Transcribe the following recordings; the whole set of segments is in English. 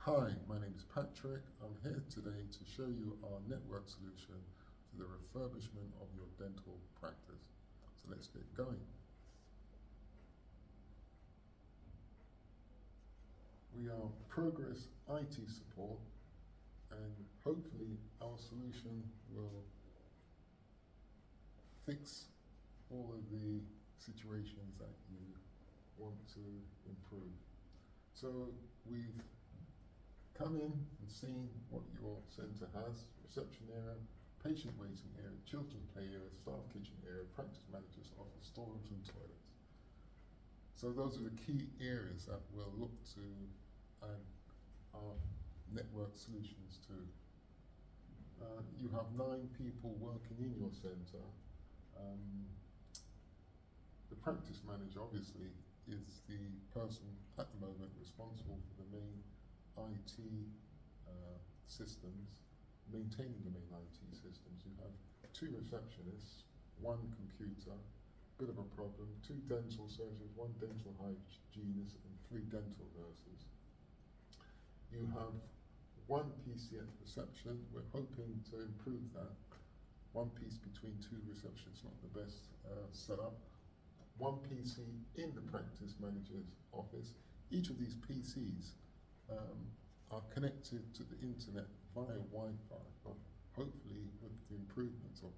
Hi, my name is Patrick. I'm here today to show you our network solution to the refurbishment of your dental practice. So let's get going. We are Progress IT support, and hopefully our solution will fix all of the situations that you want to improve. So we've come in and seen what your centre has: reception area, patient waiting area, children's play area, staff kitchen area, practice manager's office, storerooms and toilets. So those are the key areas that we'll look to add our network solutions to. You have 9 people working in your centre. The practice manager obviously is the person at the moment responsible for the main IT systems, maintaining the main IT systems. You have 2 receptionists, 1 computer, bit of a problem, 2 dental surgeons, 1 dental hygienist and 3 dental nurses. You have 1 PC at reception. We're hoping to improve that. 1 piece between 2 receptions, not the best setup. 1 PC in the practice manager's office. Each of these PCs are connected to the internet via Wi-Fi, but hopefully with the improvements of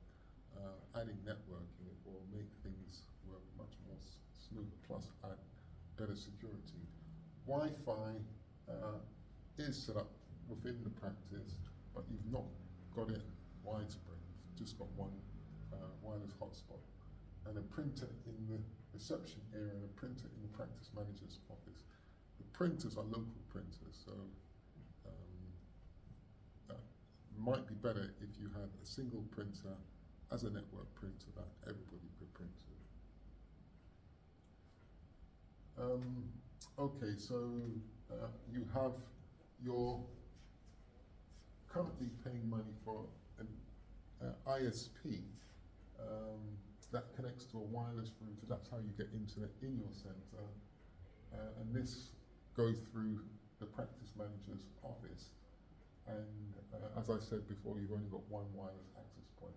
adding networking, it will make things work much more smoother, plus add better security. Wi-Fi is set up within the practice, but you've not got it widespread. You've just got 1 wireless hotspot, and a printer in the reception area and a printer in the practice manager's office. The printers are local printers, so might be better if you had a single printer as a network printer that everybody could print to. Okay, so you have your currently paying money for an ISP that connects to a wireless router. That's how you get internet in your centre, and this goes through the practice manager's office. And as I said before, you've only got 1 wireless access point.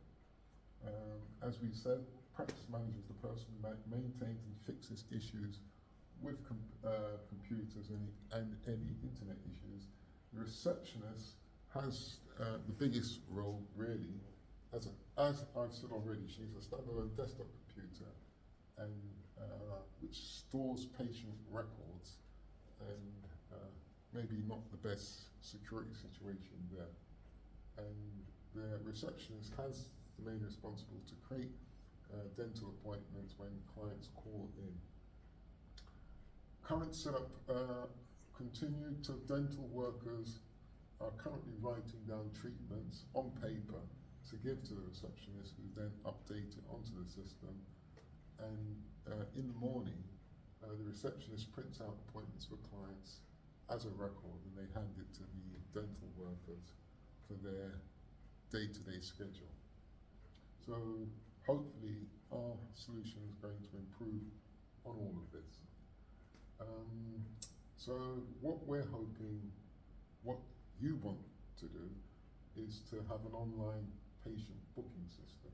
As we said, practice manager is the person who maintains and fixes issues with computers and any internet issues. The receptionist has the biggest role, really. As I've said already, she's a standalone desktop computer, and which stores patient records, and maybe not the best security situation there. And the receptionist has the main responsible to create dental appointments when clients call in. Current setup continued to dental workers are currently writing down treatments on paper to give to the receptionist, who then update it onto the system. And in the morning, the receptionist prints out appointments for clients as a record, and they hand it to the dental workers for their day-to-day schedule. So hopefully our solution is going to improve on all of this. So what we're hoping, what you want to do, is to have an online patient booking system.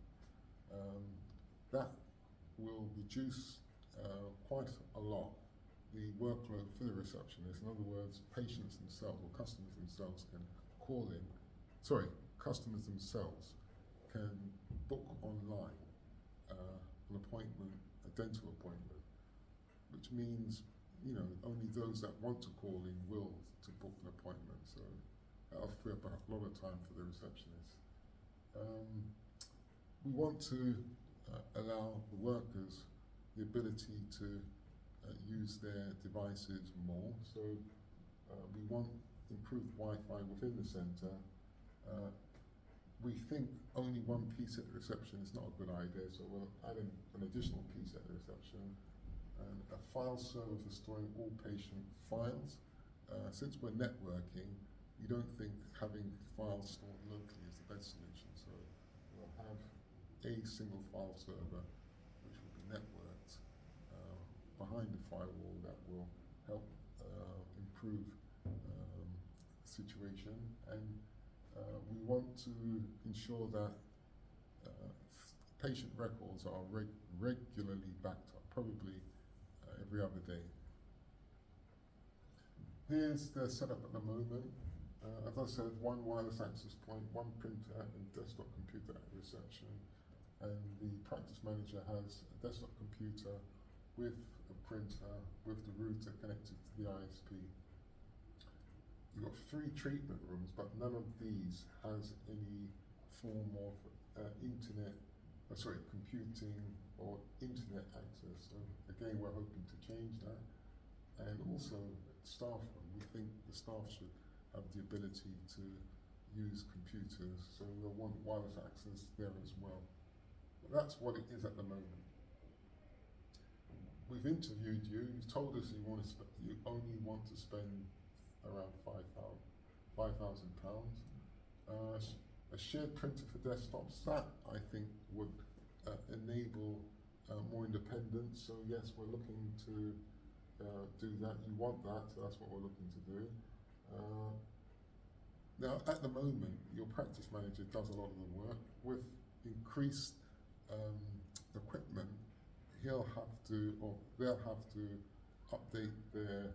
That will reduce quite a lot the workload for the receptionist. In other words, patients themselves or customers themselves can call in. Customers themselves can book online an appointment, a dental appointment, which means, you know, only those that want to call in will to book an appointment. So that'll free up a lot of time for the receptionist. We want to allow the workers the ability to use their devices more. So we want improved Wi-Fi within the centre. We think only 1 piece at the reception is not a good idea, so we'll add in an additional piece at the reception, and a file server for storing all patient files. Since we're networking, we don't think having files stored locally is the best solution, so we'll have a single file server which will be networked behind the firewall that will help improve situation, and we want to ensure that patient records are regularly backed up, probably every other day. Here's the setup at the moment. As I said, one wireless access point, one printer and desktop computer at reception, and the practice manager has a desktop computer with a printer with the router connected to the ISP. You've got 3 treatment rooms, but none of these has any form of computing or internet access. So again, we're hoping to change that. And also, staff room, we think the staff should have the ability to use computers, so we'll want wireless access there as well. But that's what it is at the moment. We've interviewed you. You've told us you only want to spend around £5,000. A shared printer for desktops, that I think would enable more independence. So yes, we're looking to do that. You want that, so that's what we're looking to do. Now, at the moment, your practice manager does a lot of the work. With increased equipment, they'll have to update their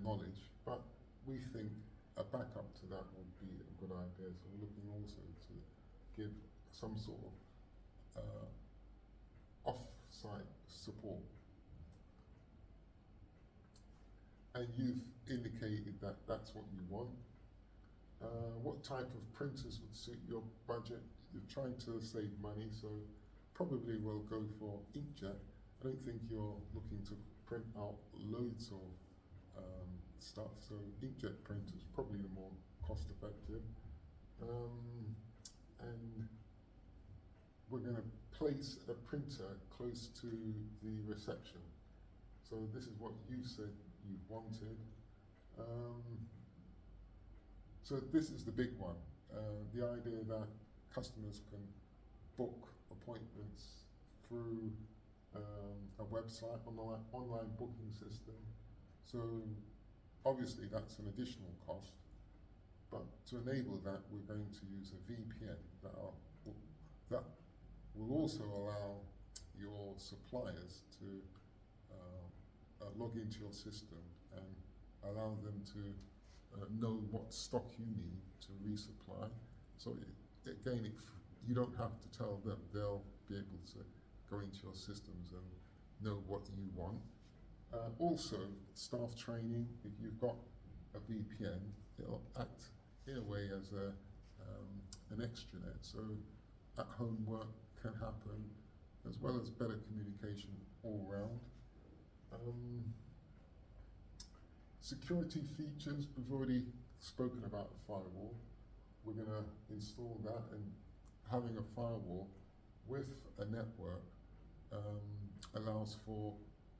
knowledge. But we think a backup to that would be a good idea. So we're looking also to give some sort of off-site support. And you've indicated that that's what you want. What type of printers would suit your budget? You're trying to save money, so probably we'll go for inkjet. I don't think you're looking to print out loads of stuff, so inkjet printers probably the more cost-effective. And we're going to place a printer close to the reception. So this is what you said you wanted. So this is the big one. The idea that customers can book appointments through a website, online booking system. So obviously that's an additional cost, but to enable that, we're going to use a VPN that will also allow your suppliers to log into your system and allow them to know what stock you need to resupply. So again, you don't have to tell them, they'll be able to go into your systems and know what you want. Also, staff training, if you've got a VPN, it'll act in a way as an extranet, so at-home work can happen, as well as better communication all round. Security features, we've already spoken about the firewall. We're going to install that, and having a firewall with a network allows for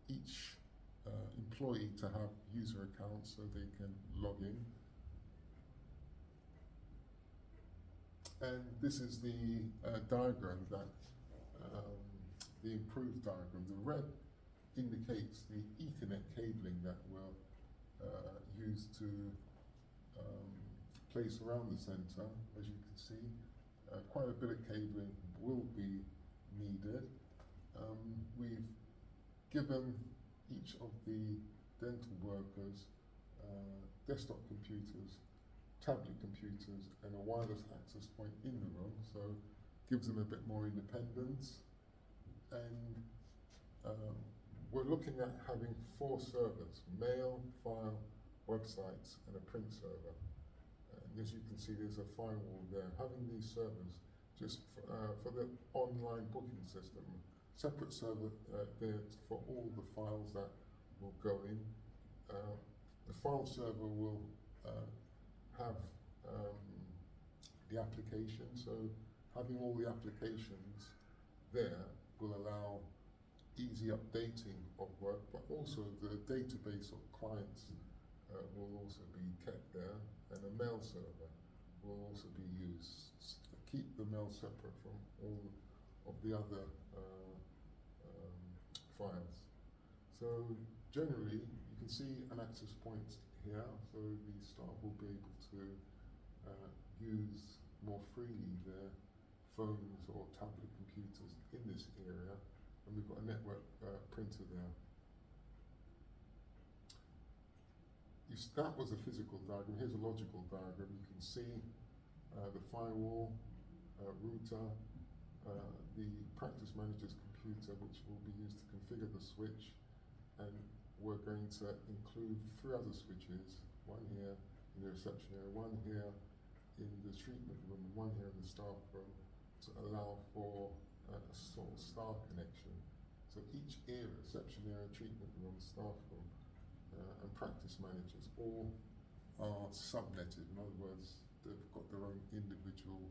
each employee to have user accounts so they can log in. And this is the diagram that, the improved diagram. The red indicates the Ethernet cabling that we'll use to place around the centre. As you can see, quite a bit of cabling will be needed. We've given each of the dental workers desktop computers, tablet computers, and a wireless access point in the room, so gives them a bit more independence. And we're looking at having 4 servers: mail, file, websites, and a print server. And as you can see, there's a firewall there. Having these servers just for the online booking system, separate server there for all the files that will go in. The file server will have the application, so having all the applications there will allow easy updating of work, but also the database of clients will also be kept there, and a mail server will also be used. Keep the mail separate from all of the other files. So generally, you can see an access point here, so the staff will be able to use more freely their phones or tablet computers in this area, and we've got a network printer there. That was a physical diagram. Here's a logical diagram. You can see the firewall, router, the practice manager's computer, which will be used to configure the switch, and we're going to include 3 other switches, one here in the reception area, one here in the treatment room, and one here in the staff room, to allow for a sort of star connection. So each area, reception area, treatment room, staff room, and practice managers all are subnetted. In other words, they've got their own individual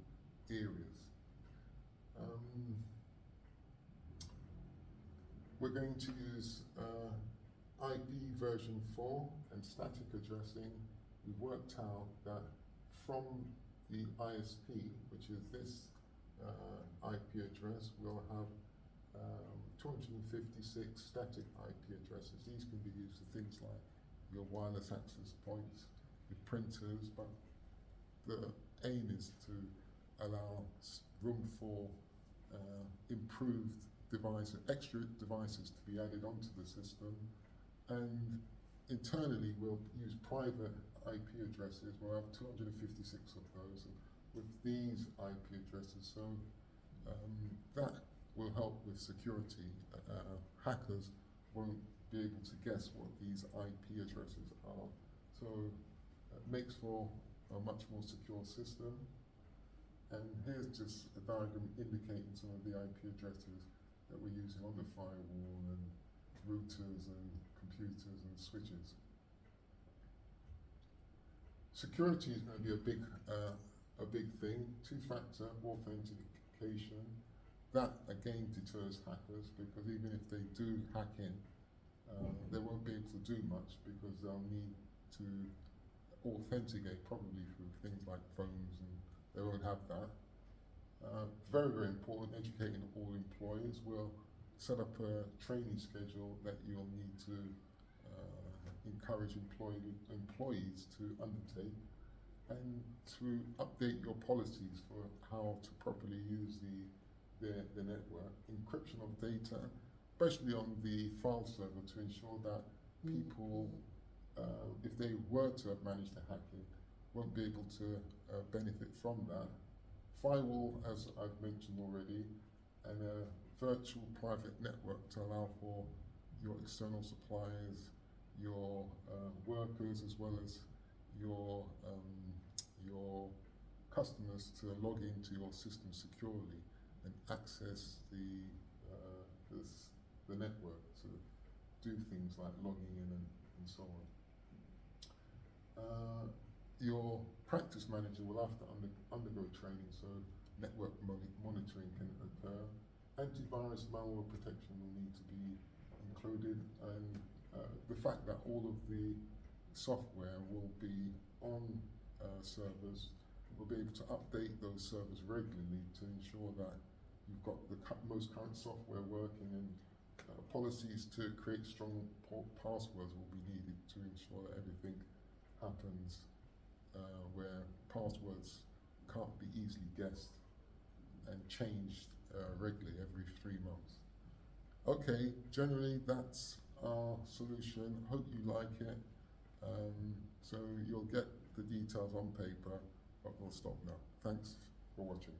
areas. We're going to use IP version 4 and static addressing. We've worked out that from the ISP, which is this IP address, we'll have 256 static IP addresses. These can be used for things like your wireless access points, your printers, but the aim is to allow room for improved devices, extra devices to be added onto the system, and internally we'll use private IP addresses. We'll have 256 of those with these IP addresses, so that will help with security. Hackers won't be able to guess what these IP addresses are, so it makes for a much more secure system. And here's just a diagram indicating some of the IP addresses that we're using on the firewall and routers and computers and switches. Security is going to be a big thing. 2-factor authentication. That again deters hackers, because even if they do hack in, they won't be able to do much, because they'll need to authenticate probably through things like phones, and they won't have that. Very, very important, educating all employees. We'll set up a training schedule that you'll need to encourage employees to undertake, and to update your policies for how to properly use the network. Encryption of data, especially on the file server, to ensure that people, if they were to manage to hack in, won't be able to benefit from that. Firewall, as I've mentioned already, and a virtual private network to allow for your external suppliers, your workers, as well as your customers to log into your system securely and access the network to do things like logging in and so on. Your practice manager will have to undergo training, so network monitoring can occur. Antivirus malware protection will need to be included, and the fact that all of the software will be on servers, we'll be able to update those servers regularly to ensure that you've got the most current software working, and policies to create strong passwords will be needed to ensure that everything happens where passwords can't be easily guessed and changed regularly every 3 months. Okay, generally that's our solution. Hope you like it. So you'll get the details on paper, but we'll stop now. Thanks for watching.